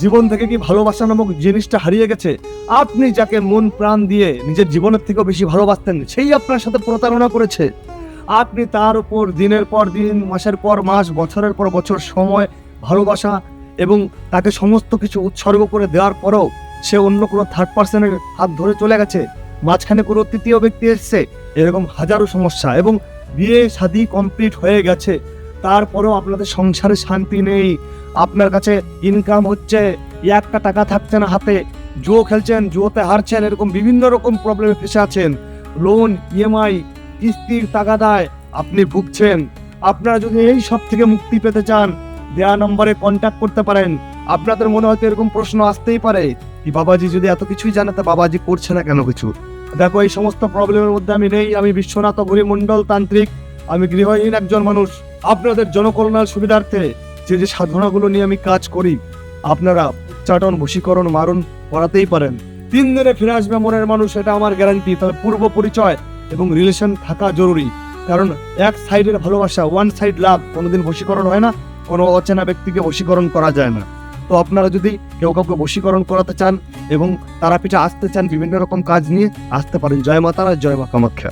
জীবন থেকে কি ভালোবাসা নামক জিনিসটা হারিয়ে গেছে? আপনি যাকে মন প্রাণ দিয়ে নিজের জীবনের থেকেও বেশি ভালোবাসতেন, সেই আপনার সাথে প্রতারণা করেছে। আপনি তার উপর দিনের পর দিন, মাসের পর মাস, বছরের পর বছর সময়, ভালোবাসা এবং তাকে সমস্ত কিছু উৎসর্গ করে দেওয়ার পরেও সে অন্য কোনো থার্ড পার্সনের হাত ধরে চলে গেছে, মাঝখানে কোনো তৃতীয় ব্যক্তি এসছে। এরকম হাজারো সমস্যা, এবং বিয়ে শাদী কমপ্লিট হয়ে গেছে, তারপরেও আপনাদের সংসারে শান্তি নেই। আপনার কাছে ইনকাম হচ্ছে, একটা টাকা থাকছে না হাতে, জুয়ো খেলছেন, জুয়োতে হারছেন, এরকম বিভিন্ন রকম প্রবলেমে ফেসে আছেন। লোন, ইএমআই, কিস্তির তাগাদায় আপনি ভুগছেন। আপনারা যদি এই সব থেকে মুক্তি পেতে চান, দেয়া নম্বরে কন্ট্যাক্ট করতে পারেন। আপনাদের মনে হয়তো এরকম প্রশ্ন আসতেই পারে, কি বাবাজি যদি এত কিছুই জানে তা বাবাজি করছে না কেন কিছু? দেখো, এই সমস্ত প্রবলেমের মধ্যে আমি নেই। আমি বিশ্বনাথ মণ্ডল তান্ত্রিক। আমি গৃহহীন একজন মানুষ। আপনাদের জনকল্যাণ সুবিধার্থে যে সাধনাগুলো নিয়ে আমি কাজ করি, আপনারা উচ্চাটন, বশীকরণ, মারণ করাতেই পারেন। 3 দিনে ফিরে আসবে মনের মানুষ, এটা আমার গ্যারান্টি। তবে পূর্ব পরিচয় এবং রিলেশন থাকা জরুরি, কারণ এক সাইডের ভালোবাসা, ওয়ান সাইড লাভ, কোনোদিন বশীকরণ হয় না। কোনো অচেনা ব্যক্তিকে বশীকরণ করা যায় না। তো আপনারা যদি কেউ কাউকে বশীকরণ করাতে চান এবং তারাপীঠে আসতে চান, বিভিন্ন রকম কাজ নিয়ে আসতে পারেন। জয় মা তারা, জয় মা কামাখ্যা।